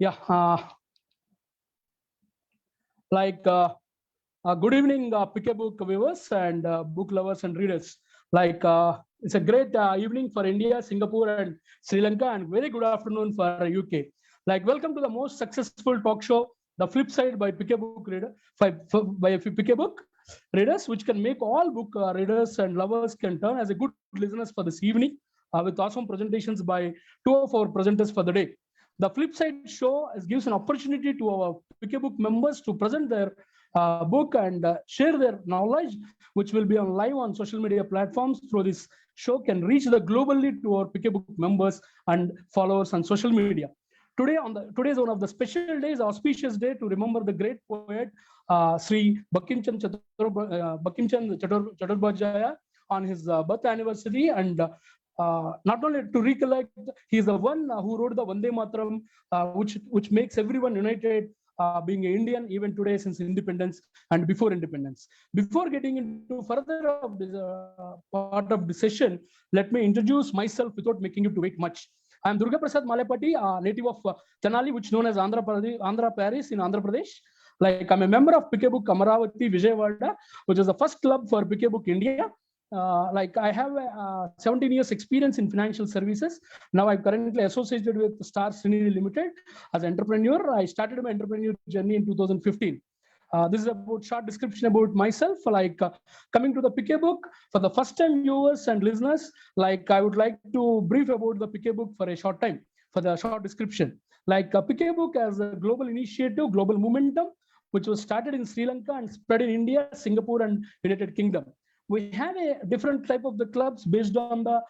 Yeah, like good evening, Pick a Book viewers and book lovers and readers. It's a great evening for India, Singapore, and Sri Lanka, and very good afternoon for UK. Welcome to the most successful talk show, The Flip Side by Pick a Book Reader, by Pick a Book readers, which can make all book readers and lovers can turn as a good listeners for this evening with awesome presentations by two of our presenters for the day. The Flip Side show gives an opportunity to our Pick a Book members to present their book and share their knowledge, which will be on live on social media platforms through this show can reach the globally to our Pick a Book members and followers on social media. Today is one of the special days, auspicious day to remember the great poet Sri Bakimchand Chattopadhyaya on his birth anniversary, and not only to recollect, he is the one who wrote the Vande Mataram, which makes everyone united, being an Indian even today since independence and before independence. Before getting into further of this part of the session, let me introduce myself without making you to wait much. I am Durga Prasad Malepati, native of Tenali, which is known as Andhra Paris in Andhra Pradesh. I'm a member of Pick a Book Amaravati Vijayawada, which is the first club for Pick a Book India. I have 17 years experience in financial services. Now I'm currently associated with Star Srinidhi Limited as an entrepreneur. I started my entrepreneurial journey in 2015. This is about short description about myself. Coming to the Pick a Book for the first time viewers and listeners, I would like to brief about the Pick a Book for a short time for the short description. Pick a Book as a global initiative, global momentum, which was started in Sri Lanka and spread in India, Singapore, and United Kingdom. We have a different type of the clubs based on the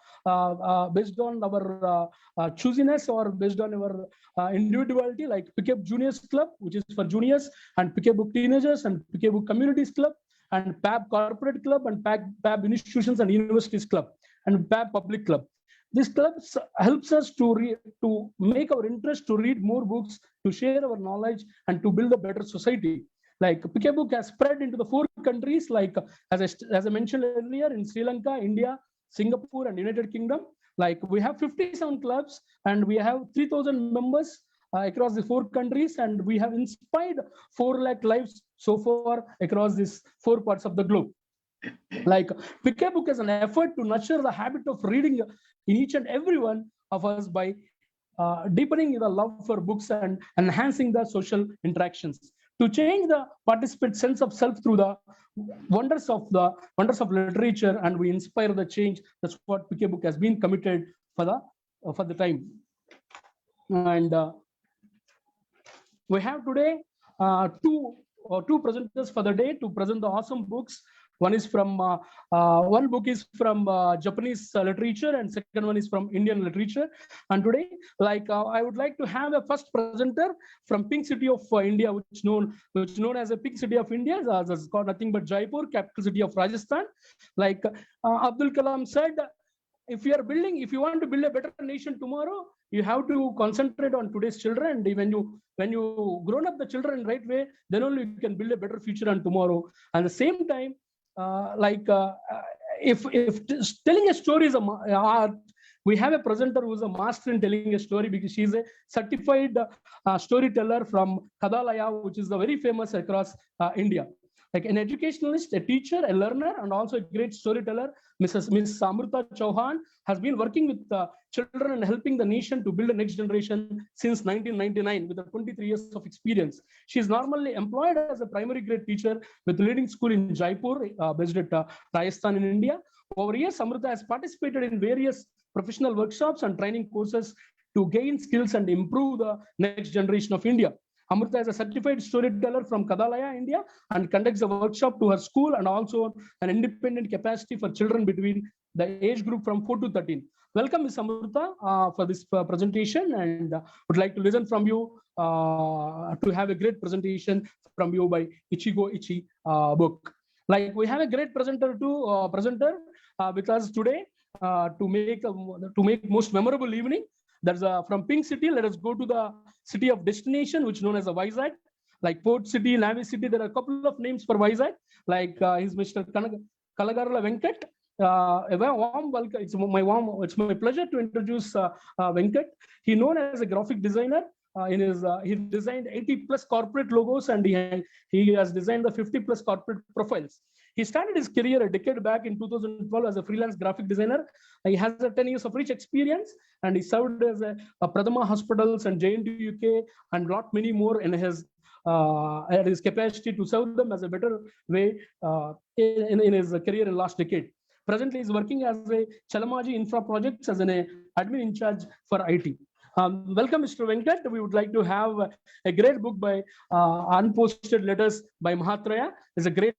based on our choosiness or based on our individuality, like Pick a Juniors Club, which is for juniors, and Pick a Book Teenagers, and Pick a Book Communities Club, and PAB Corporate Club, and PAB Institutions and Universities Club, and PAB Public Club. These clubs helps us to make our interest to read more books, to share our knowledge, and to build a better society. Pick a Book has spread into the 4 countries, as I mentioned earlier, in Sri Lanka, India, Singapore, and United Kingdom. We have 57 clubs and we have 3,000 members across the 4 countries, and we have inspired 4 lakh lives so far across these 4 parts of the globe. Pick a Book is an effort to nurture the habit of reading in each and every one of us by deepening the love for books and enhancing the social interactions, to change the participant sense of self through the wonders of literature, and we inspire the change. That's what Pick a Book has been committed for the time. And we have today two presenters for the day to present the awesome books. One book is from Japanese literature, and second one is from Indian literature. And today, I would like to have a first presenter from Pink City of India, which is known as a Pink City of India. It's got nothing but Jaipur, capital city of Rajasthan. Abdul Kalam said, if you want to build a better nation tomorrow, you have to concentrate on today's children. And when you grown up the children in the right way, then only you can build a better future on tomorrow. At the same time, if telling a story is art, we have a presenter who's a master in telling a story, because she's a certified storyteller from Kadalaya, which is very famous across India. An educationalist, a teacher, a learner, and also a great storyteller, Miss Amrita Chauhan has been working with children and helping the nation to build a next generation since 1999 with 23 years of experience. She is normally employed as a primary grade teacher with a leading school in Jaipur, based at Rajasthan in India. Over years, Amrita has participated in various professional workshops and training courses to gain skills and improve the next generation of India. Amrita is a certified storyteller from Kadalaya, India, and conducts a workshop to her school and also an independent capacity for children between the age group from 4 to 13. Welcome, Ms. Amrita, for this presentation, and would like to listen from you to have a great presentation from you by Ichigo Ichi book. We have a great presenter with us today to make most memorable evening. There's from Pink City. Let us go to the city of destination, which is known as a Vizag. Port City, Navy City, there are a couple of names for Vizag. He's Mr. Kalagarla Venkat. A very warm welcome. It's my pleasure to introduce Venkat. He known as a graphic designer. He designed 80 plus corporate logos, and he has designed the 50 plus corporate profiles. He started his career a decade back in 2012 as a freelance graphic designer. He has a 10 years of rich experience, and he served as a Pradama Hospitals and JNT UK and lot many more in at his capacity to serve them as a better way in his career in last decade. Presently, he's working as a Chalamaji Infra Projects as an admin in charge for IT. Welcome, Mr. Venkat. We would like to have a great book by Unposted Letters by Mahatraya. It's a great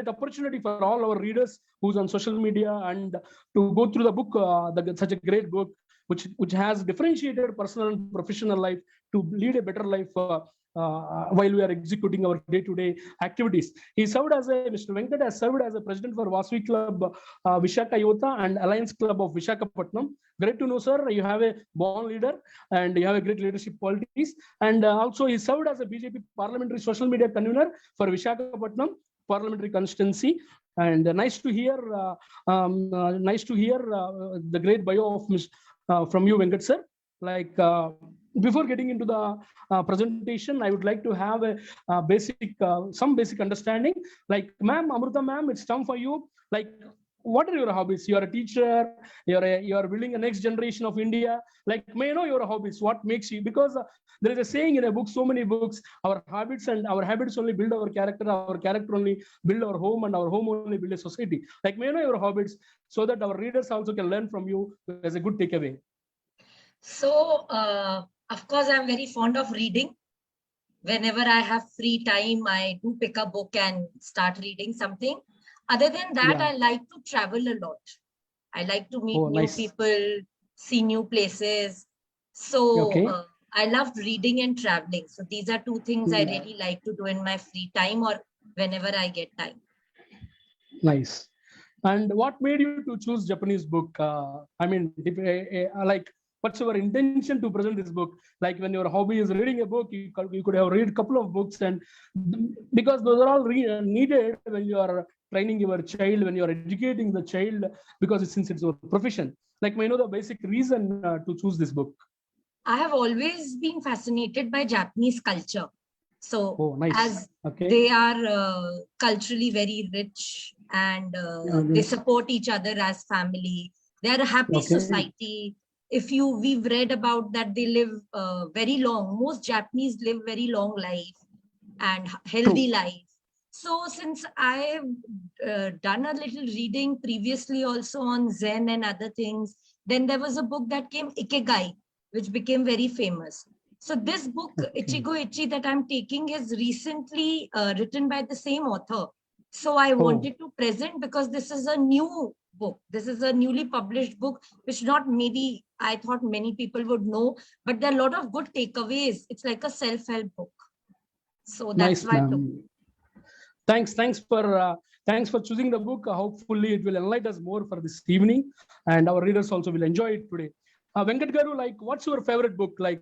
opportunity for all our readers who's on social media and to go through the book, such a great book, which has differentiated personal and professional life to lead a better life while we are executing our day-to-day activities. He served as Mr. Venkat has served as a president for Vasvi Club Vishaka Yota and Alliance Club of Vishakhapatnam. Great to know, sir. You have a born leader and you have a great leadership qualities. And also he served as a BJP parliamentary social media convener for Vishakhapatnam parliamentary constituency. And nice to hear the great bio of from you, Venkat sir. Like before getting into the presentation, I would like to have some basic understanding. Like, ma'am, Amruta ma'am, it's time for you. Like, what are your hobbies? You are a teacher. You are building a next generation of India. Like, may I know your hobbies? What makes you? Because there is a saying in a book, so many books. Our habits only build our character. Our character only build our home, and our home only build a society. Like, may I know your hobbies so that our readers also can learn from you as a good takeaway. So, of course, I'm very fond of reading. Whenever I have free time, I do pick a book and start reading something. Other than that, I like to travel a lot. I like to meet new people, see new places. So I love reading and traveling. So these are two things I really like to do in my free time or whenever I get time. Nice. And what made you to choose Japanese book? What's your intention to present this book? Like, when your hobby is reading a book, you could have read a couple of books, and because those are all needed when you are training your child, when you are educating the child, because since it's your profession. Like, may I know the basic reason to choose this book? I have always been fascinated by Japanese culture. So as they are culturally very rich and they support each other as family. They are a happy society. We've read about that they live very long. Most Japanese live very long life and healthy life. So since I've done a little reading previously also on Zen and other things, then there was a book that came, Ikegai, which became very famous. So this book, Ichigo Ichi, that I'm taking is recently written by the same author. So I wanted to present because this is a new book. This is a newly published book, which I thought many people would know, but there are a lot of good takeaways. It's like a self-help book. So that's why I took it. Thanks for choosing the book. Hopefully it will enlighten us more for this evening, and our readers also will enjoy it today. Venkat Garu, like, what's your favorite book? Like,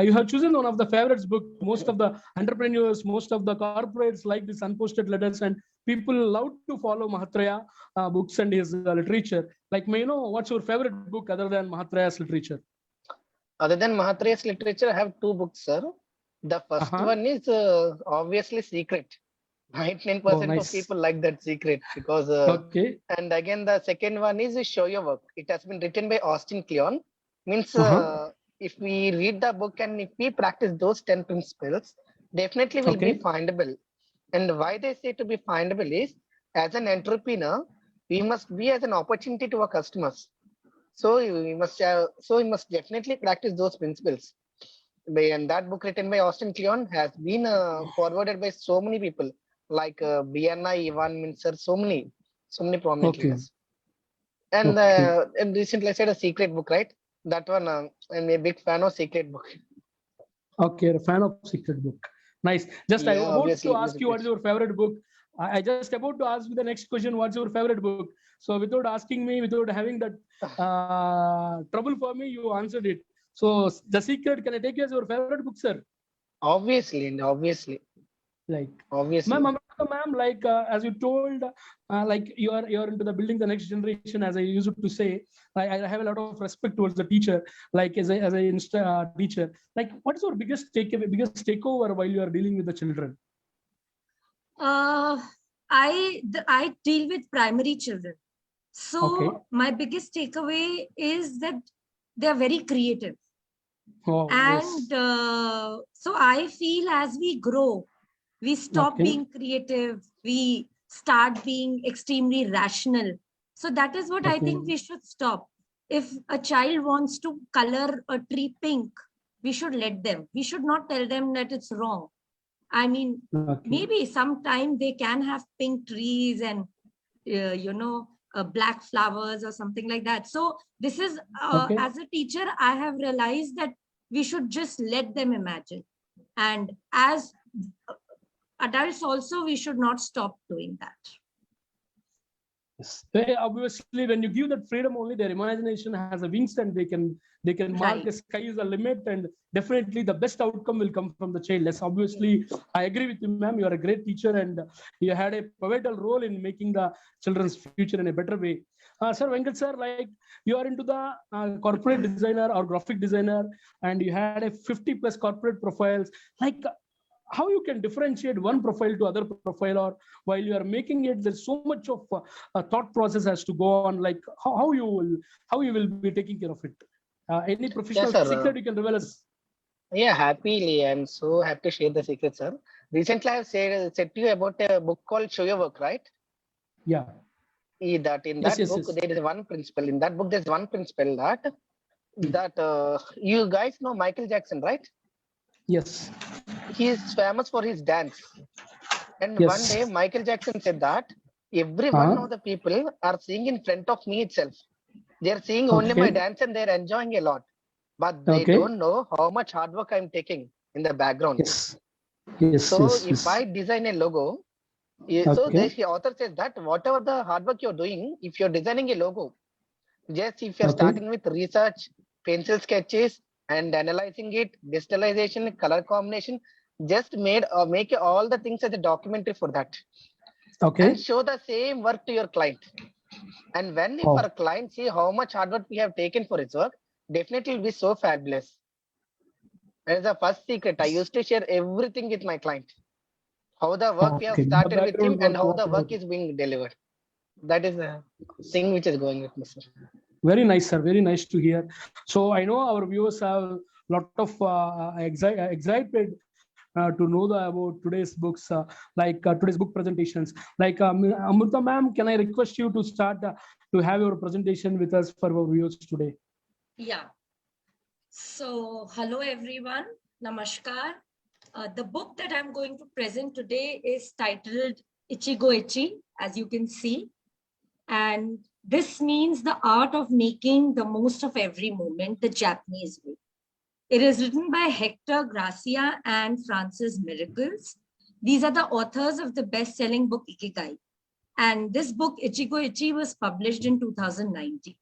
you have chosen one of the favorites book. Most of the entrepreneurs, most of the corporates like this Unposted Letters, and people love to follow Mahatraya books and his literature. Like, may you know what's your favorite book other than Mahatraya's literature? Other than Mahatraya's literature, I have two books, sir. The first one is obviously Secret. 99% of people like that Secret because and again the second one is Show Your Work. It has been written by Austin Kleon. Means if we read the book and if we practice those 10 principles, definitely will be findable. And why they say to be findable is, as an entrepreneur, we must be as an opportunity to our customers. So we must definitely practice those principles. And that book written by Austin Kleon has been forwarded by so many people like BNI, Ivan Mincer, so many prominent leaders. And recently I said a Secret book, right? That one, I'm a big fan of Secret book. Okay, a fan of Secret book. Nice. Just I about to ask you what is your favorite book. I just about to ask you the next question. What's your favorite book? So without asking me, without having that trouble for me, you answered it. So The Secret, can I take you as your favorite book, sir? Obviously. Like obviously, ma'am, like as you told, like you're into the building the next generation. As I used to say, I have a lot of respect towards the teacher. Like as a teacher, like what is your biggest takeaway, biggest takeover while you are dealing with the children? I deal with primary children. So okay. my biggest takeaway is that they're very creative. Oh, and yes. So I feel as we grow, we stop being creative, we start being extremely rational. So that is what I think we should stop. If a child wants to color a tree pink, we should let them. We should not tell them that it's wrong. I mean, maybe sometime they can have pink trees and, black flowers or something like that. So this is, as a teacher, I have realized that we should just let them imagine. And as adults also, we should not stop doing that. They obviously, when you give that freedom, only their imagination has a wings, and they can mark the sky is the limit, and definitely the best outcome will come from the child. Yes, obviously, I agree with you, ma'am. You are a great teacher, and you had a pivotal role in making the children's future in a better way. Sir Venkat sir, like you are into the corporate designer or graphic designer, and you had a 50 plus corporate profiles. Like how you can differentiate one profile to other profile, or while you are making it, there's so much of a thought process has to go on. Like how you will be taking care of it. Any professional secret you can reveal us? Yeah, happily. I'm so happy to share the secret, sir. Recently, I have said to you about a book called Show Your Work, right? Yeah. In that book, there is one principle. In that book, there's one principle that you guys know Michael Jackson, right? Yes. He is famous for his dance. And one day, Michael Jackson said that every one of the people are seeing in front of me itself. They're seeing only my dance and they're enjoying a lot. But they don't know how much hard work I'm taking in the background. So if I design a logo, so the author says that whatever the hard work you're doing, if you're designing a logo, just if you're starting with research, pencil sketches, and analyzing it, digitalization, color combination, just make all the things as a documentary for that. And show the same work to your client. And when if our client see how much hard work we have taken for his work, definitely will be so fabulous. That is the first secret. I used to share everything with my client. How the work we have started with him and how the work is being delivered. That is the thing which is going with me, sir. Very nice, sir. Very nice to hear. So I know our viewers have a lot of excited to know about today's books, today's book presentations. Like Amrita ma'am, can I request you to start to have your presentation with us for our viewers today? Yeah. So hello everyone. Namaskar. The book that I'm going to present today is titled Ichigo Ichi, as you can see. And this means the art of making the most of every moment the Japanese way. It is written by Hector Gracia and Francis Miracles. These are the authors of the best-selling book Ikigai. And this book, Ichigo Ichi, was published in 2019.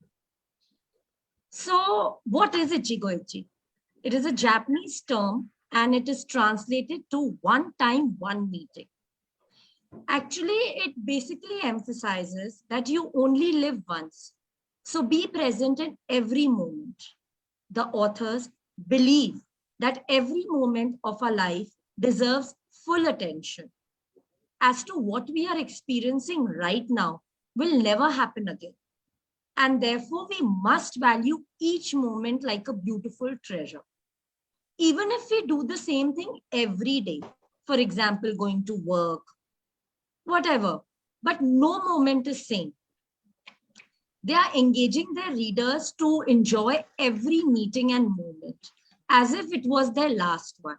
So what is Ichigo Ichi? It is a Japanese term and it is translated to one time, one meeting. Actually, it basically emphasizes that you only live once. So be present in every moment. The authors believe that every moment of our life deserves full attention. As to what we are experiencing right now will never happen again. And therefore, we must value each moment like a beautiful treasure. Even if we do the same thing every day, for example, going to work, whatever, but no moment is same. They are engaging their readers to enjoy every meeting and moment as if it was their last one.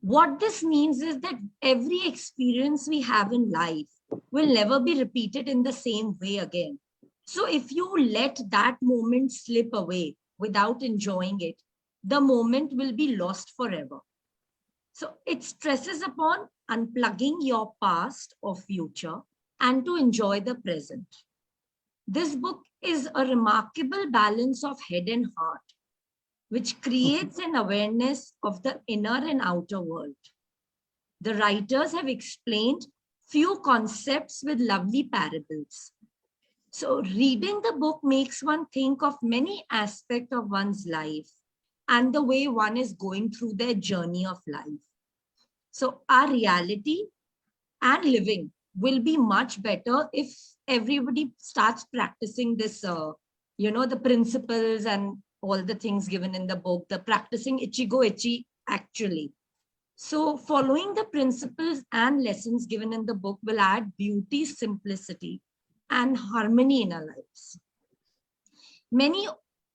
What this means is that every experience we have in life will never be repeated in the same way again. So if you let that moment slip away without enjoying it, the moment will be lost forever. So it stresses upon unplugging your past or future and to enjoy the present. This book is a remarkable balance of head and heart, which creates an awareness of the inner and outer world. the writers have explained few concepts with lovely parables. So reading the book makes one think of many aspects of one's life and the way one is going through their journey of life. So our reality and living will be much better if everybody starts practicing this, the principles and all the things given in the book, the practicing ichigo ichi actually. So following the principles and lessons given in the book will add beauty, simplicity, and harmony in our lives. Many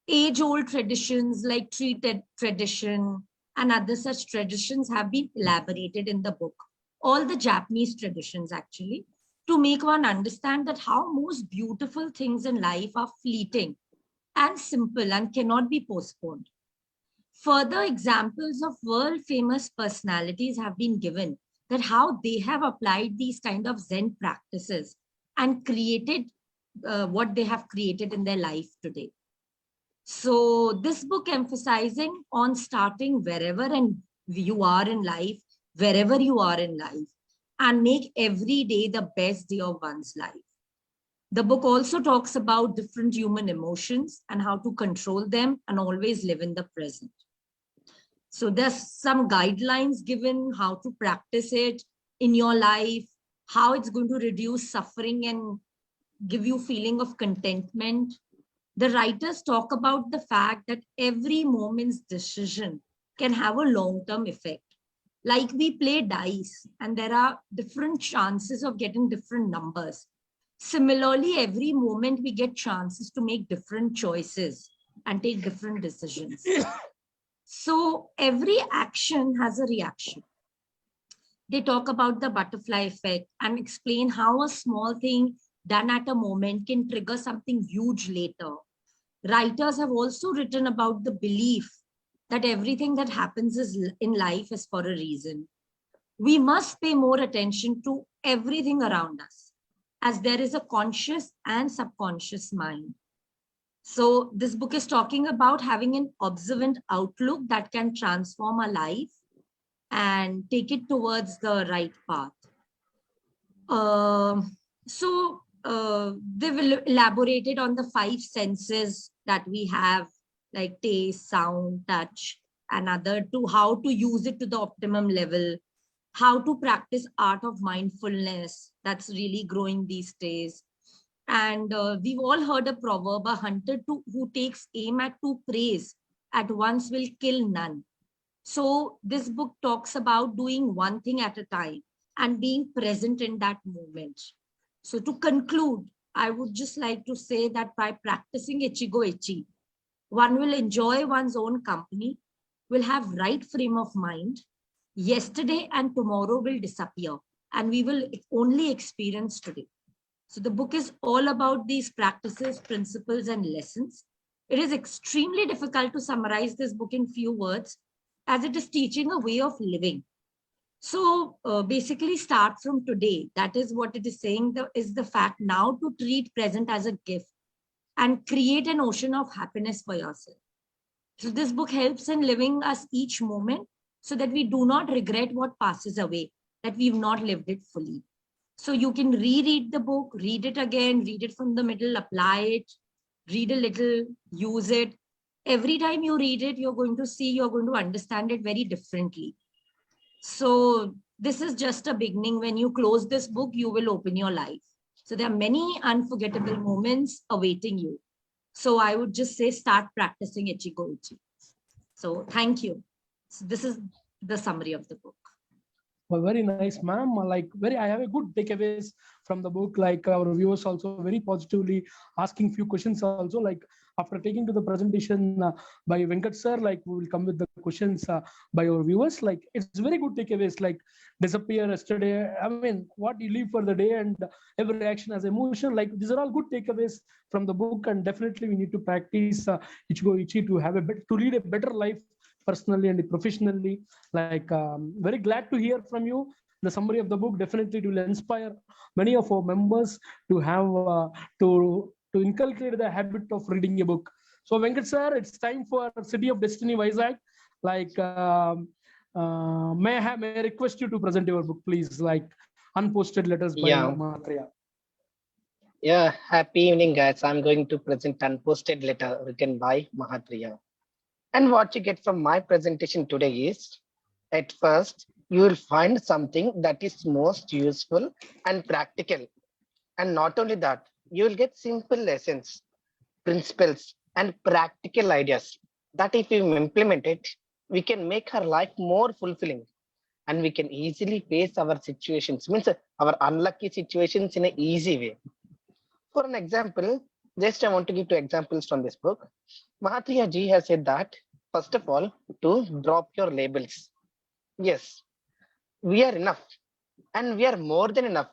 age-old traditions like tree tradition and other such traditions have been elaborated in the book. All the Japanese traditions actually, to make one understand that how most beautiful things in life are fleeting and simple and cannot be postponed. Further examples of world famous personalities have been given that how they have applied these kind of Zen practices and created what they have created in their life today. So this book emphasizing on starting wherever you are in life, wherever you are in life, and make every day the best day of one's life. The book also talks about different human emotions and how to control them and always live in the present. So there's some guidelines given how to practice it in your life, how it's going to reduce suffering and give you feeling of contentment. The writers talk about the fact that every moment's decision can have a long-term effect. Like we play dice and there are different chances of getting different numbers. Similarly, every moment we get chances to make different choices and take different decisions. So every action has a reaction. They talk about the butterfly effect and explain how a small thing done at a moment can trigger something huge later. Writers have also written about the belief that everything that happens in life is for a reason. We must pay more attention to everything around us, as there is a conscious and subconscious mind. So this book is talking about having an observant outlook that can transform our life and take it towards the right path. They've elaborated on the 5 senses that we have, like taste, sound, touch, and other, to how to use it to the optimum level, how to practice art of mindfulness, that's really growing these days. And we've all heard a proverb, a hunter who takes aim at to praise at once will kill none. So this book talks about doing one thing at a time and being present in that moment. So to conclude, I would just like to say that by practicing ichigo ichi, one will enjoy one's own company, will have right frame of mind. Yesterday and tomorrow will disappear and we will only experience today. So the book is all about these practices, principles, and lessons. It is extremely difficult to summarize this book in few words, as it is teaching a way of living. So basically start from today. That is what it is saying, is the fact now to treat present as a gift and create an ocean of happiness for yourself. So this book helps in living us each moment so that we do not regret what passes away, that we've not lived it fully. So you can reread the book, read it again, read it from the middle, apply it, read a little, use it. Every time you read it, you're going to understand it very differently. So this is just a beginning. When you close this book, you will open your life. So there are many unforgettable moments awaiting you. So I would just say, start practicing ichigo ichi. So thank you. So this is the summary of the book. Well, very nice, ma'am. I have a good takeaways from the book. Like our viewers also very positively asking few questions also. Like after taking to the presentation by Venkat sir, like we will come with the questions by our viewers. Like it's very good takeaways. Like disappear yesterday. I mean, what you live for the day and every action as emotion. Like these are all good takeaways from the book, and definitely we need to practice ichigo ichi to have to lead a better life personally and professionally. Like very glad to hear from you. The summary of the book definitely will inspire many of our members to have to inculcate the habit of reading a book. So Venkat sir, it's time for City of Destiny Vizag. Like may I request you to present your book, please, like Unposted Letters by Mahatria. Yeah, happy evening, guys. I'm going to present Unposted Letter written by Mahatria. And what you get from my presentation today is, at first, you will find something that is most useful and practical. And not only that, you will get simple lessons, principles, and practical ideas that if you implement it, we can make our life more fulfilling and we can easily face our situations, means our unlucky situations in an easy way. For an example, just I want to give two examples from this book. Mahatria ji has said that, first of all, to drop your labels. Yes, we are enough and we are more than enough.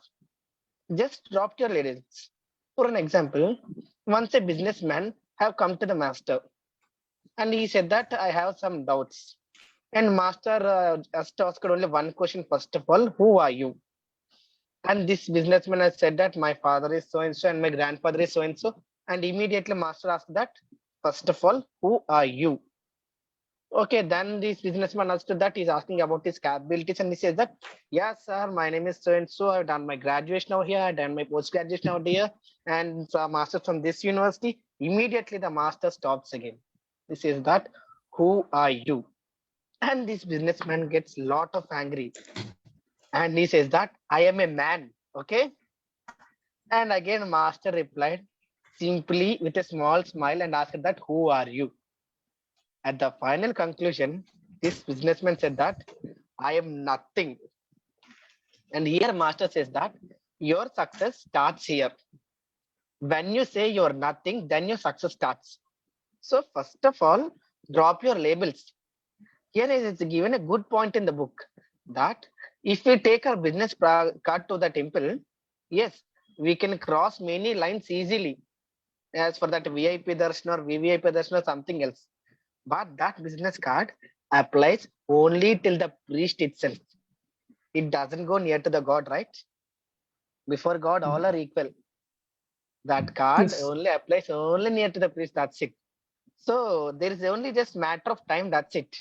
Just drop your labels. For an example, once a businessman have come to the master and he said that I have some doubts. And master just asked only one question, first of all, who are you? And this businessman has said that my father is so and so and my grandfather is so and so. And immediately master asked that, first of all, who are you? Okay, then this businessman understood that he's asking about his capabilities and he says that, yes, sir, my name is so and so. I've done my graduation out here, I've done my post graduation out here, and so master from this university. Immediately the master stops again. He says that, who are you? And this businessman gets lot of angry. And he says that, I am a man. Okay. And again, master replied simply with a small smile and asked that, who are you? At the final conclusion, this businessman said that, I am nothing. And here master says that, your success starts here. When you say you're nothing, then your success starts. So first of all, drop your labels. Here is given a good point in the book that if we take our business card to the temple, yes, we can cross many lines easily. As for that VIP darshan or VVIP darshan or something else. But that business card applies only till the priest itself. It doesn't go near to the God, right? Before God, all are equal. That card only applies only near to the priest, that's it. So there is only just matter of time, that's it.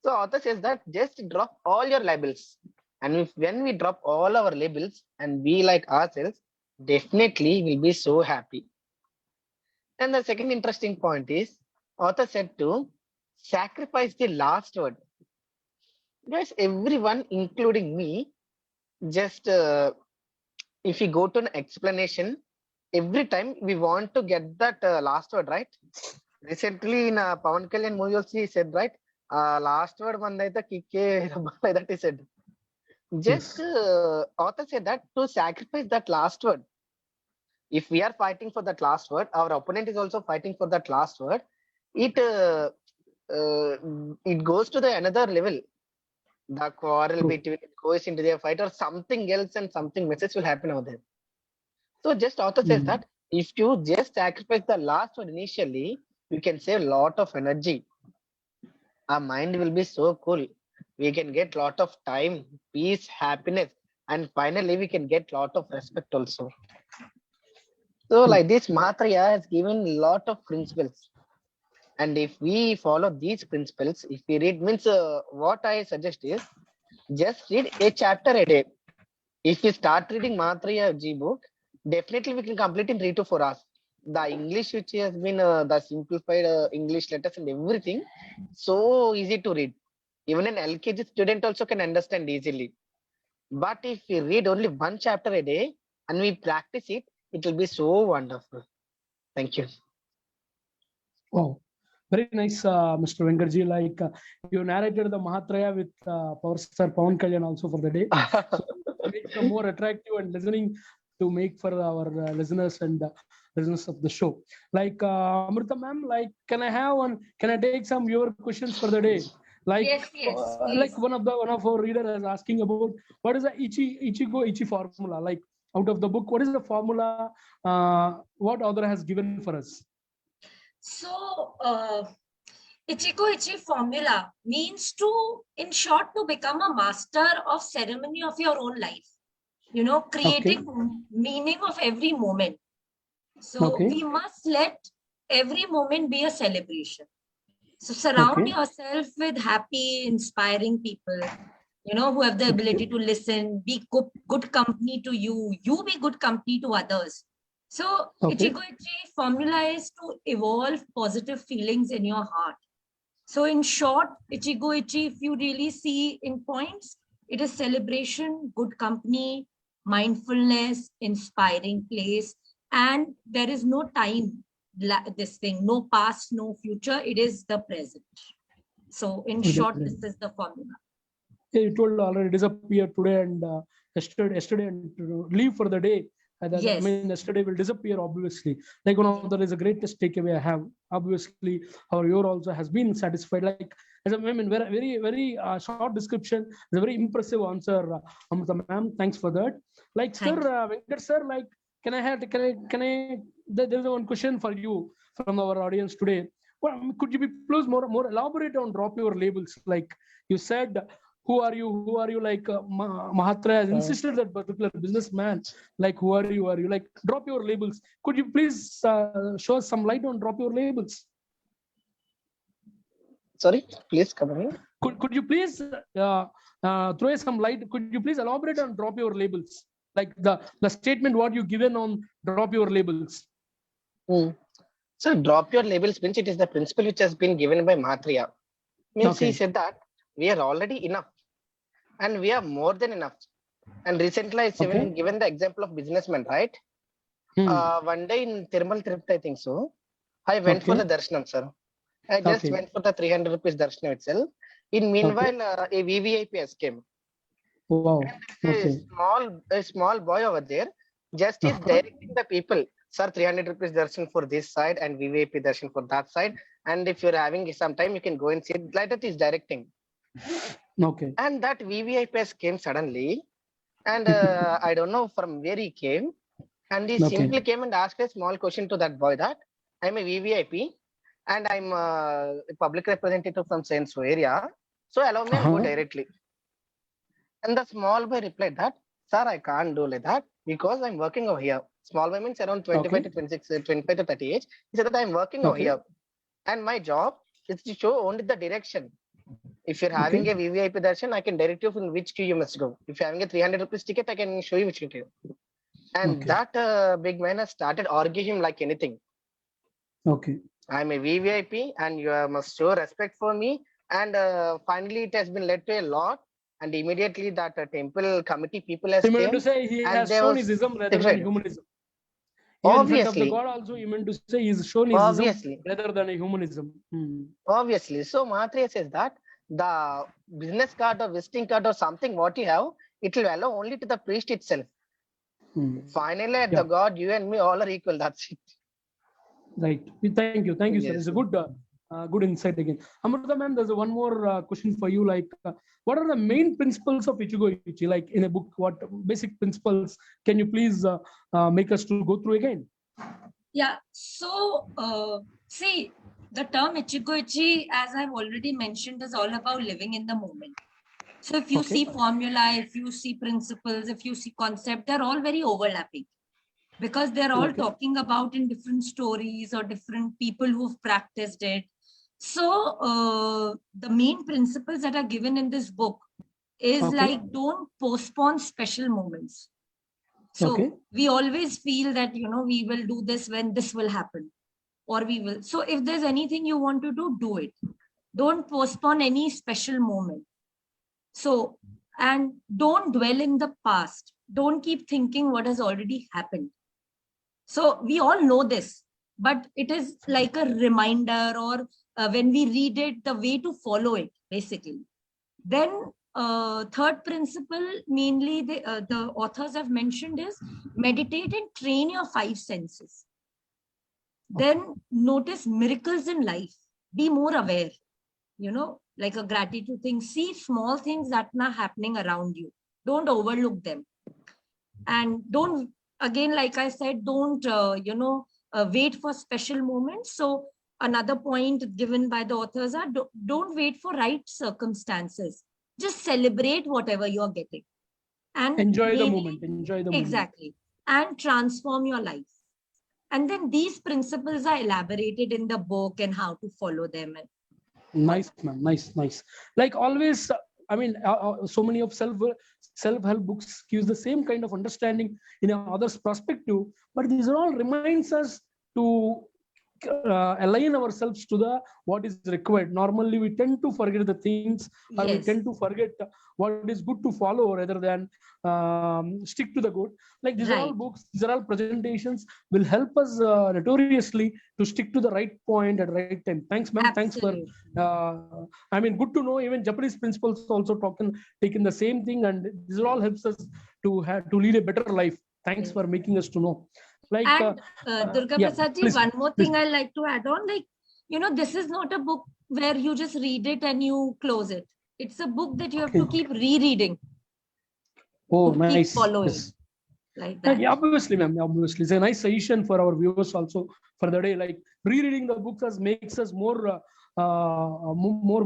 So author says that just drop all your labels. And when we drop all our labels and be like ourselves, definitely we'll be so happy. And the second interesting point is, author said to sacrifice the last word. Guys, everyone, including me, just if we go to an explanation, every time we want to get that last word, right? Recently in Pawan Kalyan movie also he said, right? Last word mandaita kikke like that he said. Just author said that to sacrifice that last word. If we are fighting for that last word, our opponent is also fighting for that last word. It goes to the another level. The quarrel between it goes into their fight or something else and something message will happen over there. So just author says that if you just sacrifice the last word initially, you can save a lot of energy. Our mind will be so cool. We can get lot of time, peace, happiness, and finally we can get lot of respect also. So like this, Mahatria has given a lot of principles. And if we follow these principles, if we read, means what I suggest is, just read a chapter a day. If we start reading Mahatria G book, definitely we can complete in 3 to 4 hours. The English which has been the simplified English letters and everything, so easy to read. Even an LKG student also can understand easily. But if we read only one chapter a day and we practice it, it will be so wonderful. Thank you. Oh, very nice, Mr. Venkarji. Like you narrated the Mahatraya with Power Star Pawan Kalyan also for the day. So it makes them more attractive and listening to make for our listeners and listeners of the show. Like Amrita ma'am, like can I have one? Can I take some viewer questions for the day? Like like one of our reader is asking about what is the Ichigo formula? Like out of the book, what is the formula? What author has given for us? So, Ichi formula means to, in short, to become a master of ceremony of your own life. You know, creating meaning of every moment. So we must let every moment be a celebration. So surround yourself with happy, inspiring people, who have the ability to listen, be good company to you, you be good company to others. So Ichigo-ichi formula is to evolve positive feelings in your heart. So in short, Ichigo-ichi, if you really see in points, it is celebration, good company, mindfulness, inspiring place, and there is no time, this thing, no past, no future, it is the present. So in short, this is the formula. You told already disappear today and yesterday and leave for the day. I mean, yesterday will disappear, obviously. Like that is the greatest takeaway I have. Obviously, our your also has been satisfied. Like, as I mean, very, very short description. It's a very impressive answer, Amrita ma'am. Thanks for that. Like, sir, Venkat sir, like, can I? There's one question for you from our audience today. Well, could you be please more elaborate on drop your labels? Like you said, who are you? Who are you? Like Mahatra has insisted that particular businessman. Like who are you? Are you like drop your labels? Could you please show us some light on drop your labels? Sorry, please come in. Could you please throw some light? Could you please elaborate on drop your labels? Like the statement what you given on drop your labels. So drop your labels means it is the principle which has been given by Mahatria. Means he said that we are already enough and we are more than enough. And recently I even given the example of businessman, right? One day in Tirmal Tirupati, I think so, I went for the darshanam, sir. I just went for the 300 rupees darshanam itself. In meanwhile, a VVIP came. Wow. A small boy over there just is directing the people. Sir, 300 rupees darshan for this side and VVIP darshan for that side. And if you're having some time, you can go and see it. Like that is directing. And that VVIP came suddenly. And I don't know from where he came. And he simply came and asked a small question to that boy that I'm a VVIP and I'm a public representative from so area. So allow me to go directly. And the small boy replied that, sir, I can't do like that because I'm working over here. Small boy means around 25 to 26, 25 to 30 age. He said that I'm working over here. And my job is to show only the direction. If you're having a VVIP darshan, I can direct you from which queue you must go. If you're having a 300 rupees ticket, I can show you which queue. And that big man has started arguing him like anything. I'm a VVIP and you must show respect for me. And finally, it has been led to a lot. And immediately that temple committee people has came. To say he has shown his ism rather than humanism. Obviously. In front of the God also, you meant to say he's shown his ism rather than a humanism. Obviously. So Mahatria says that the business card or visiting card or something what you have, it will allow only to the priest itself. Finally, at the God, you and me all are equal. That's it. Right. Thank you, sir. It's a good insight again. Amrita ma'am, there's one more question for you. Like, what are the main principles of Ichigo-ichi? Like in a book, what basic principles can you please make us to go through again? Yeah. So, see, the term Ichigo-ichi, as I've already mentioned, is all about living in the moment. So if you see formula, if you see principles, if you see concept, they're all very overlapping because they're all talking about in different stories or different people who've practiced it. So the main principles that are given in this book is like, don't postpone special moments. So we always feel that, we will do this when this will happen or we will. So if there's anything you want to do, do it. Don't postpone any special moment. So, and don't dwell in the past. Don't keep thinking what has already happened. So we all know this, but it is like a reminder or when we read it, the way to follow it, basically. Then third principle, mainly the authors have mentioned is meditate and train your 5 senses. Then notice miracles in life. Be more aware, like a gratitude thing. See small things that are happening around you. Don't overlook them. And don't, again, like I said, don't, wait for special moments. So another point given by the authors are don't wait for right circumstances. Just celebrate whatever you're getting. And enjoy the moment. Exactly. And transform your life. And then these principles are elaborated in the book and how to follow them. Nice, ma'am. Nice. Like always, I mean, so many of self-help books gives the same kind of understanding in others' perspective, but these are all reminds us to align ourselves to the what is required. Normally, we tend to forget the things, or we Yes. tend to forget what is good to follow rather than stick to the good. Like these are all Right. books, these are all presentations will help us notoriously to stick to the right point at the right time. Thanks, ma'am. Thanks for. Absolutely. I mean, good to know. Even Japanese principles also taken the same thing, and this all helps us to lead a better life. Thanks Yes. for making us to know. Like, And Durga yeah, Prasad ji, please, one more please. thing I like to add on, like, this is not a book where you just read it and you close it. It's a book that you have to keep rereading. Oh, to nice. keep following. Yes. Like that. Yeah, obviously, ma'am. Obviously, it's a nice suggestion for our viewers also for the day. Like rereading the books makes us more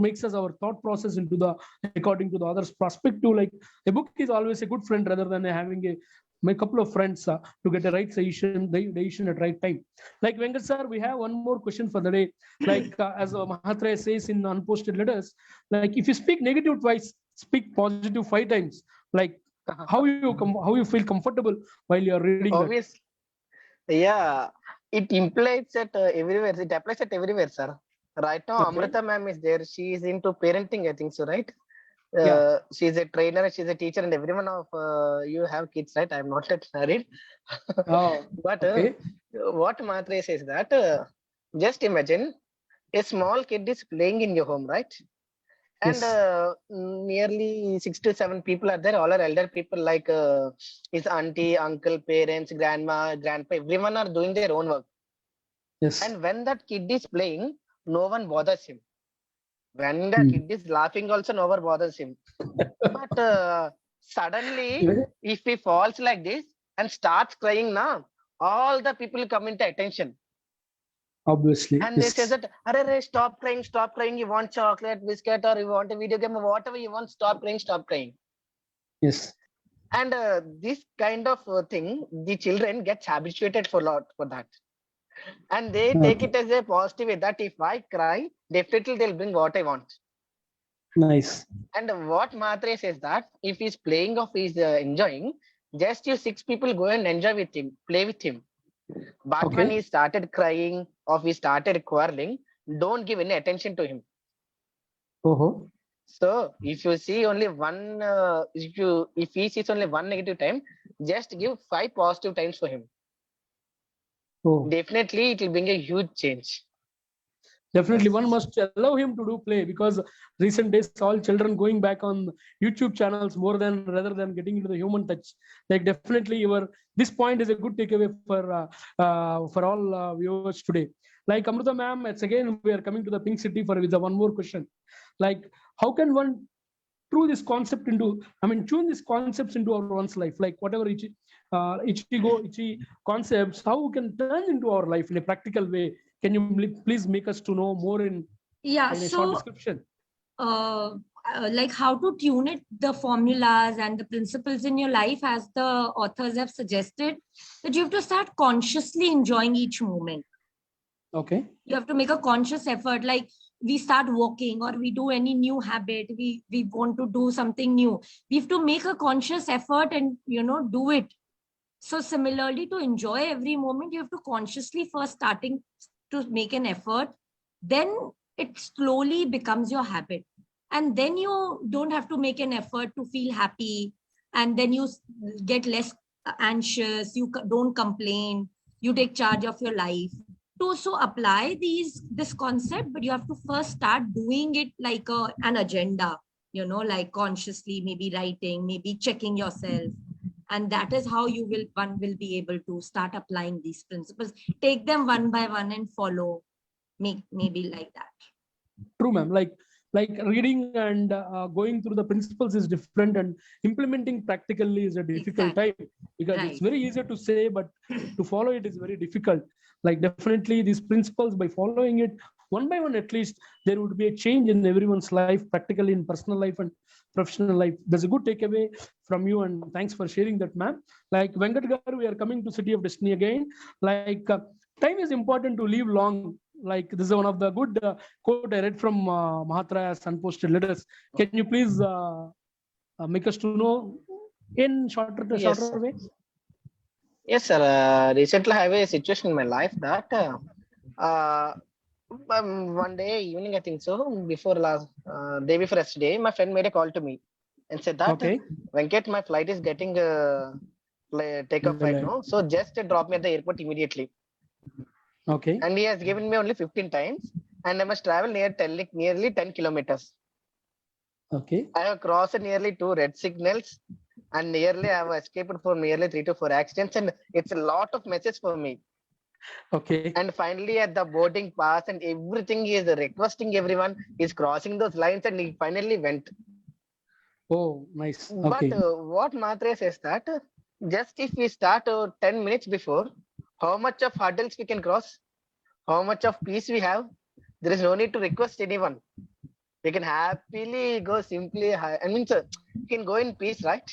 makes us our thought process into the according to the other's perspective. Like a book is always a good friend rather than having a couple of friends to get a right decision at right time. Like Venkat sir, we have one more question for the day. Like as Mahatria says in unposted letters, like if you speak negative twice, speak positive 5 times. Like how you feel comfortable while you are reading Obviously, yeah, it implies that everywhere. It applies at everywhere, sir. Right now, that. Okay. Amrita ma'am is there. She is into parenting, I think so, right? Yeah. She's a trainer, she's a teacher, and everyone of you have kids, right? I'm not yet married. Oh, But okay. what Matre says that just imagine a small kid is playing in your home, right? And Yes. nearly 6 to 7 people are there. All are elder people like his auntie, uncle, parents, grandma, grandpa. Everyone are doing their own work. Yes. And when that kid is playing, no one bothers him. When the Hmm. kid is laughing, also no one bothers him. But suddenly, if he falls like this and starts crying now, all the people come into attention. Obviously. And they Yes. say that, Arre, stop crying, you want chocolate, biscuit, or you want a video game, or whatever you want, stop crying. Yes. And this kind of thing, the children gets habituated for that. And they take it as a positive way that if I cry, definitely they'll bring what I want. Nice. And what Matre says that if he's playing or he's enjoying, just you 6 people go and enjoy with him, play with him. But when he started crying or he started quarreling, don't give any attention to him. Oh. So if you see only one, if he sees only one negative time, just give 5 positive times for him. Oh. Definitely, it will bring a huge change. Definitely, one must allow him to do play because recent days all children going back on YouTube channels more than rather than getting into the human touch. Like definitely, this point is a good takeaway for all viewers today. Like Amrita ma'am, it's again we are coming to the Pink City with one more question. Like how can one tune these concepts into our one's life, like whatever ichi concepts, how we can turn into our life in a practical way. Can you please make us to know more in a short description? Like how to tune it, the formulas and the principles in your life, as the authors have suggested, that you have to start consciously enjoying each moment. Okay. You have to make a conscious effort, like we start walking or we do any new habit, we want to do something new, we have to make a conscious effort and do it. So similarly, to enjoy every moment, you have to consciously first starting to make an effort, then it slowly becomes your habit, and then you don't have to make an effort to feel happy, and then you get less anxious, you don't complain, you take charge of your life. To so apply this concept, but you have to first start doing it like an agenda, like consciously, maybe writing, maybe checking yourself, and that is how one will be able to start applying these principles. Take them one by one and follow, maybe like that. True, ma'am. Like reading and going through the principles is different, and implementing practically is a difficult time, because it's very easy to say, but to follow it is very difficult. Like definitely these principles, by following it one by one, at least there would be a change in everyone's life, practically in personal life and professional life. There's a good takeaway from you, and thanks for sharing that, ma'am. Like Venkat Garu, we are coming to City of Destiny again. Like time is important to live long, like this is one of the good quote I read from Mahatraya's unposted letters. Can you please make us to know in shorter way? Yes, sir. Recently, I have a situation in my life that one day evening, I think so, day before yesterday, my friend made a call to me and said that, Venkat, my flight is getting take off right now. So just drop me at the airport immediately. Okay. And he has given me only 15 times and I must travel nearly 10 kilometers. Okay. I have crossed nearly 2 red signals and nearly I have escaped from nearly 3 to 4 accidents, and it's a lot of messages for me. Okay. And finally at the boarding pass and everything, he is requesting everyone, he's crossing those lines, and he finally went. Oh, nice. Okay. But what Matre says that just if we start 10 minutes before, how much of hurdles we can cross, how much of peace we have, there is no need to request anyone. We can happily go simply, you can go in peace, right?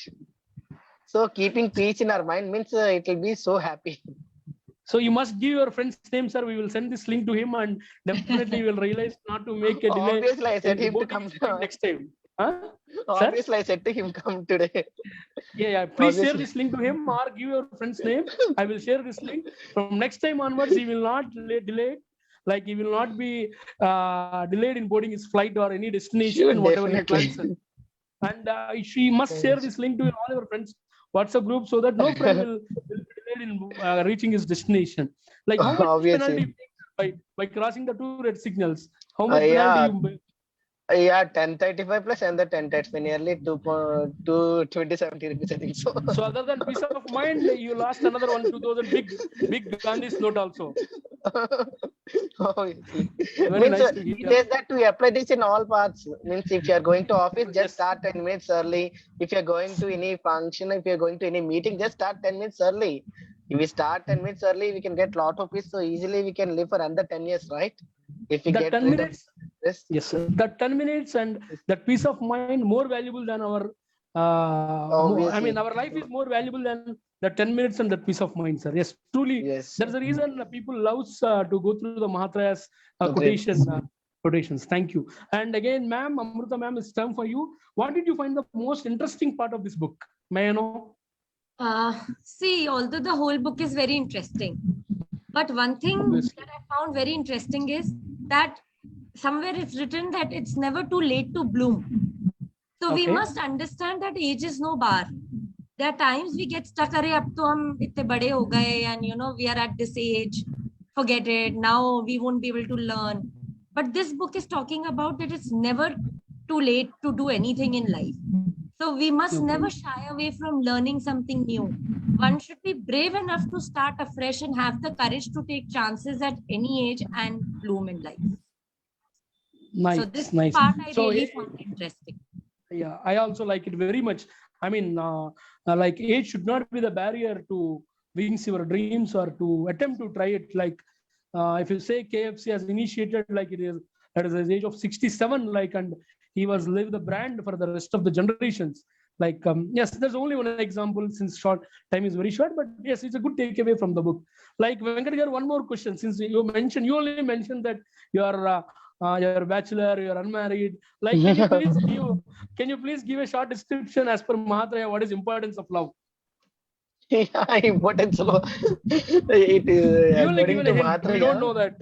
So keeping peace in our mind means it will be so happy. So you must give your friend's name, sir. We will send this link to him, and definitely you will realize not to make a delay. Obviously, I said him to come next time. Huh? Obviously, sir? I said to him, come today. Yeah. Please share this link to him or give your friend's name. I will share this link. From next time onwards, he will not delay. Like he will not be delayed in boarding his flight or any destination and whatever he plans. And she must share this link to all your friends' WhatsApp group so that no friend will be delayed in reaching his destination. Like how much penalty by crossing the 2 red signals? How much penalty? Yeah, 1035 plus and the 1035 nearly 270 rupees, I think so. So other than peace of mind, you lost another 2000 big Gandhi's note also. Obviously. Means it says that we apply this in all parts. Means if you are going to office, just start 10 minutes early. If you are going to any function, if you are going to any meeting, just start 10 minutes early. If we start 10 minutes early, we can get a lot of peace. So easily we can live for under 10 years, right? If we that get 10 minutes. Yes, sir. That 10 minutes and that peace of mind more valuable than our our life is more valuable than the 10 minutes and that peace of mind, sir. Yes, truly. Yes. That's the reason people loves to go through the Mahatraya's quotations. Thank you. And again, ma'am, Amruta ma'am, it's time for you. What did you find the most interesting part of this book? May I know? See, although the whole book is very interesting, but one thing that I found very interesting is that somewhere it's written that it's never too late to bloom. So we must understand that age is no bar. There are times we get stuck, ab to hum itte bade ho gaye, and we are at this age, forget it, now we won't be able to learn. But this book is talking about that it's never too late to do anything in life. So we must never shy away from learning something new. One should be brave enough to start afresh and have the courage to take chances at any age and bloom in life. Nice. So this part I really found interesting. Yeah, I also like it very much. I mean, like age should not be the barrier to wings your dreams or to attempt to try it. Like if you say KFC has initiated like it is at his age of 67, like, and he was live the brand for the rest of the generations. Like, yes, there's only one example since time is very short, but yes, it's a good takeaway from the book. Like, Venkat, one more question. Since you only mentioned that you're a bachelor, you're unmarried. Like, can you please give a short description as per Mahatraya, what is importance of love? Yeah, importance of love. It is according to Mahatraya. We don't know that.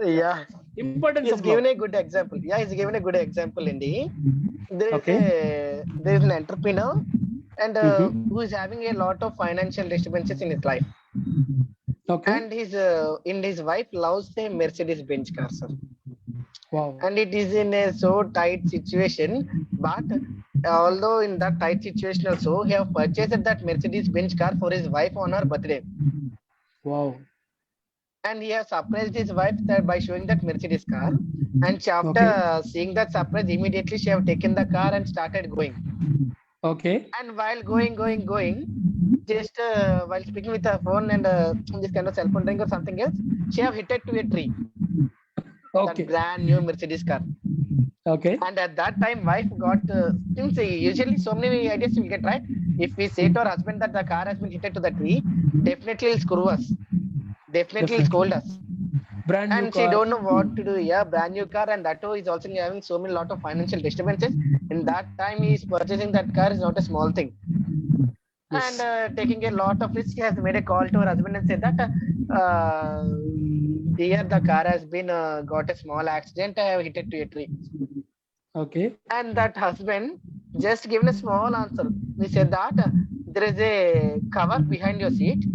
Yeah. Importance of given love. A good example. Yeah, he's given a good example indeed. There is an entrepreneur and who is having a lot of financial disturbances in his life. And his wife loves a Mercedes-Benz car, sir. Wow. And it is in a so tight situation, but although in that tight situation also, he have purchased that Mercedes-Benz car for his wife on her birthday. Wow. And he has surprised his wife by showing that Mercedes car. And after seeing that surprise, immediately she have taken the car and started going. Okay. And while going, just while speaking with her phone and this kind of cell phone ring or something else, she have hit it to a tree. That brand new Mercedes car. Okay. And at that time, wife got usually so many ideas we get, right? If we say to our husband that the car has been hit to the tree, definitely he'll screw us. Definitely he'll scold us. brand new and car. she don't know what to do. Yeah, brand new car, and that too is also having so many lot of financial disturbances. In that time, he is purchasing that car is not a small thing. Yes. And taking a lot of risk, she has made a call to her husband and said that, dear, the car has been got a small accident. I have hit it to a tree. Okay. And that husband just given a small answer. He said that there is a cover behind your seat,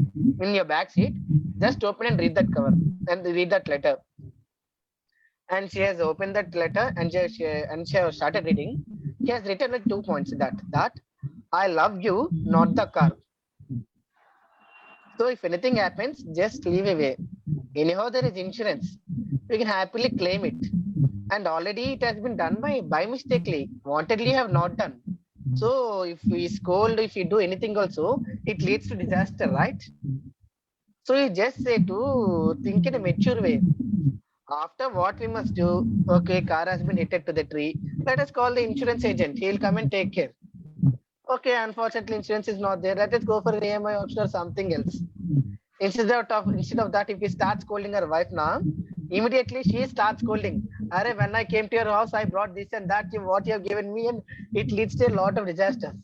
in your back seat. Just open and read that cover and read that letter. And she has opened that letter and she has started reading. She has written like 2 points that I love you, not the car. So if anything happens, just leave away. Anyhow, there is insurance. You can happily claim it. And already it has been done by mistakenly. Wantedly have not done. So if we scold, if we do anything also, it leads to disaster, right? So you just say to think in a mature way. After what we must do, okay, car has been hit to the tree. Let us call the insurance agent. He'll come and take care. Okay, unfortunately, insurance is not there. Let us go for an EMI option or something else. Instead of that, if we start scolding our wife now, immediately she starts scolding. Arey, when I came to your house, I brought this and that, what you have given me, and it leads to a lot of disasters.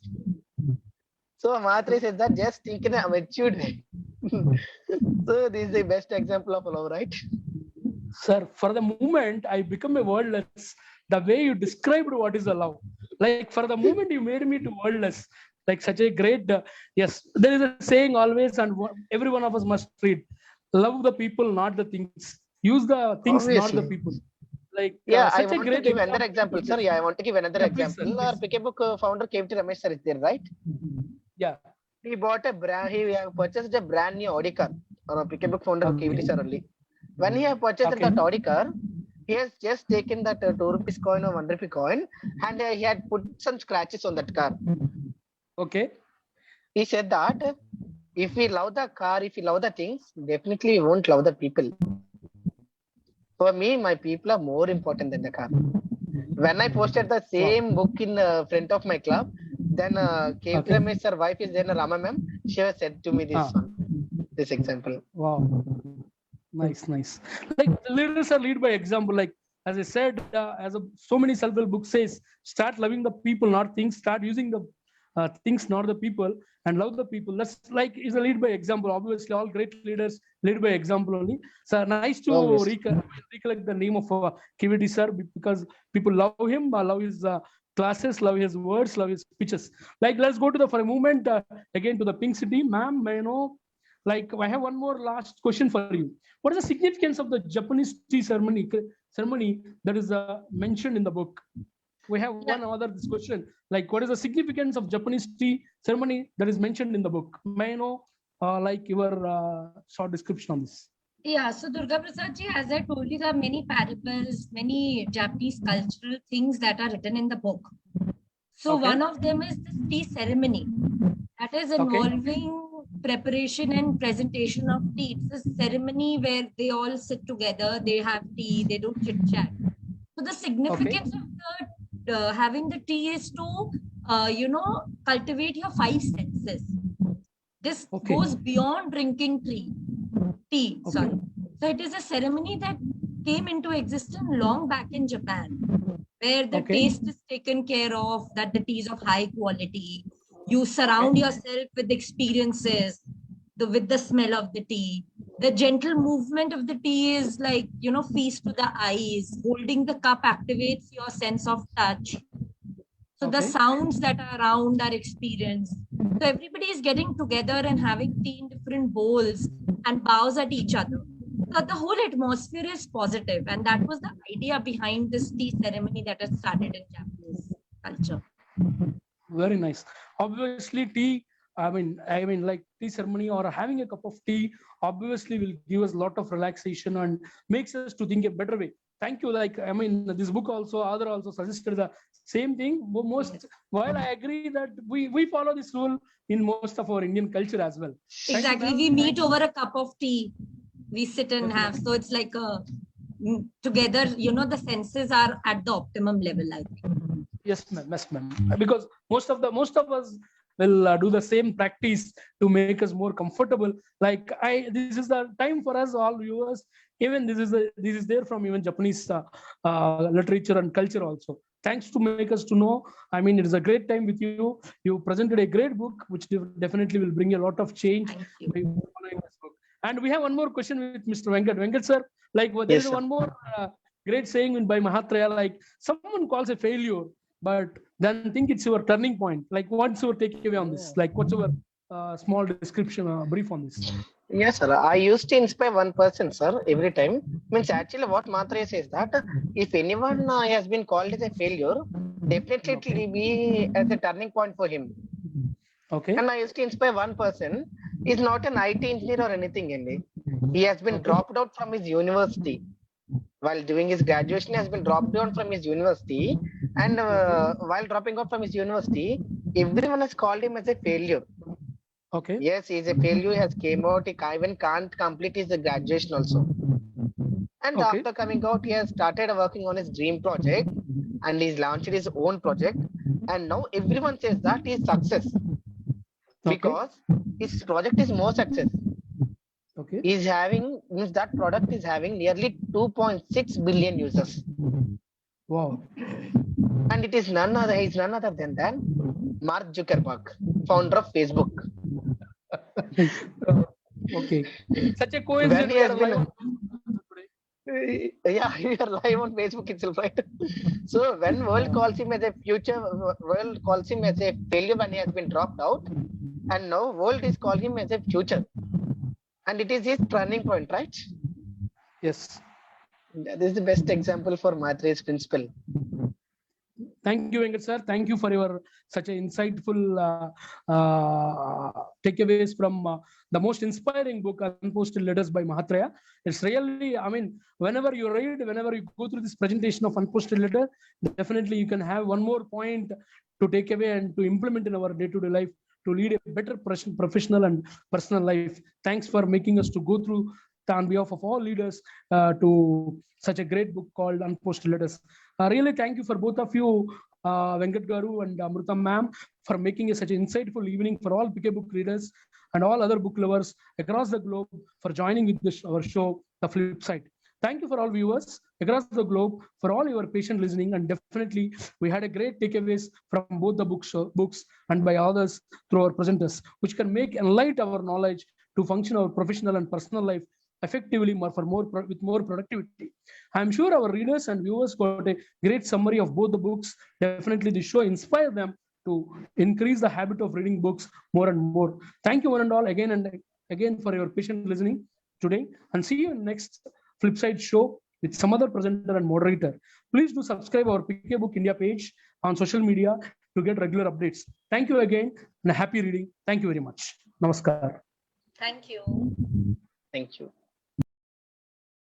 So Matre says that just think in a matured way. So this is the best example of love, right? Sir, for the moment, I become a wordless. The way you described what is a love, like for the moment you made me to wordless. Like such a great, yes, there is a saying always, and every one of us must read: love the people, not the things. Use the things, not the Obviously. people. Like Yeah, I such a want to great give another example, sir. Yeah, I want to give another Yeah, please, sir, example. Our please. Pick a Book founder KVT Ramesh sir is there, right? Yeah. He bought a brand. He purchased a brand new Audi car. Our Pick a Book founder KVT sir only. When he have purchased that Audi car, he has just taken that 2 rupees coin or 1 rupee coin, and he had put some scratches on that car. Okay. He said that if we love the car, if we love the things, definitely we won't love the people. For me, my people are more important than the car. When I posted the same book in front of my club, then KVT Ramesh sir wife is there, Rama ma'am. She has said to me this example. Wow. Nice. Like leaders are lead by example. Like as I said, so many self-help books says, start loving the people, not things. Start using the things, not the people, and love the people. That's like is a lead by example. Obviously, all great leaders lead by example only. So nice to recollect the name of KVT sir, because people love him, love his classes, love his words, love his speeches. Like let's go to for a moment again to the Pink City, ma'am. May I know? Like I have one more last question for you. What is the significance of the Japanese tea ceremony that is mentioned in the book? We have one other question. Like, what is the significance of Japanese tea ceremony that is mentioned in the book? May I know, like your short description on this? Yeah, so Durga Prasad ji, as I told you, there are many parables, many Japanese cultural things that are written in the book. So one of them is this tea ceremony that is involving preparation and presentation of tea. It's a ceremony where they all sit together, they have tea, they do chit chat. So the significance of having the tea is to, cultivate your 5 senses. This goes beyond drinking tea. Sorry. So it is a ceremony that came into existence long back in Japan, where the taste is taken care of, that the tea is of high quality. You surround yourself with experiences, with the smell of the tea. The gentle movement of the tea is like, feast to the eyes. Holding the cup activates your sense of touch. So the sounds that are around are experienced. So everybody is getting together and having tea in different bowls and bows at each other. So the whole atmosphere is positive, and that was the idea behind this tea ceremony that has started in Japanese culture. Very nice. Obviously, tea. I mean, like tea ceremony or having a cup of tea obviously will give us a lot of relaxation and makes us to think a better way. Thank you. Like, I mean, this book also, other also suggested the same thing. While I agree that we follow this rule in most of our Indian culture as well. Exactly. We meet over a cup of tea. We sit and have. So it's like together, the senses are at the optimum level, I think. Yes, ma'am. Because most of us will do the same practice to make us more comfortable. Like this is the time for us all viewers. Even this is there from even Japanese literature and culture also. Thanks to make us to know. I mean, it is a great time with you. You presented a great book, which definitely will bring a lot of change by following this book. And we have one more question with Mr. Venkat. Venkat sir, like there is one more great saying by Mahatria, like someone calls a failure, but then think it's your turning point. Like what's your takeaway on this? Like what's your small description, brief on this? Yes, sir. I used to inspire one person, sir, every time. Means actually what Matre says that if anyone has been called as a failure, definitely it will be as a turning point for him. Okay. And I used to inspire one person. He's not an IT engineer or anything. He has been dropped out from his university. While doing his graduation, he has been dropped down from his university. And while dropping out from his university, everyone has called him as a failure. Okay. Yes, he's a failure. He has came out. He even can't complete his graduation also. And after coming out, he has started working on his dream project, and he's launched his own project. And now everyone says that he's success because his project is more success. Okay. He's having that product is having nearly 2.6 billion users. Wow. And it is none other than Mark Zuckerberg, founder of Facebook. Okay. Such a coincidence. Yeah, we are live on Facebook itself, right? So when world calls him as a failure when he has been dropped out, and now world is calling him as a future. And it is his turning point, right? Yes. That is the best example for Matre's principle. Thank you, Venkat sir. Thank you for your such an insightful takeaways from the most inspiring book, Unposted Letters by Mahatria. It's really, I mean, whenever you read, whenever you go through this presentation of Unposted Letter, definitely you can have one more point to take away and to implement in our day-to-day life to lead a better professional and personal life. Thanks for making us to go through on behalf of all leaders to such a great book called Unposted Letters. Really, thank you for both of you, Venkat Garu and Amruta ma'am, for making such an insightful evening for all PK book readers and all other book lovers across the globe for joining with this, our show, The Flip Side. Thank you for all viewers across the globe for all your patient listening, and definitely we had a great takeaways from both the books and by others through our presenters, which can make enlighten our knowledge to function our professional and personal life effectively with more productivity. I'm sure our readers and viewers got a great summary of both the books. Definitely this show inspired them to increase the habit of reading books more and more. Thank you one and all again and again for your patient listening today, and see you in next Flipside show with some other presenter and moderator. Please do subscribe our PK Book India page on social media to get regular updates. Thank you again and happy reading. Thank you very much. Namaskar. Thank you. Thank you.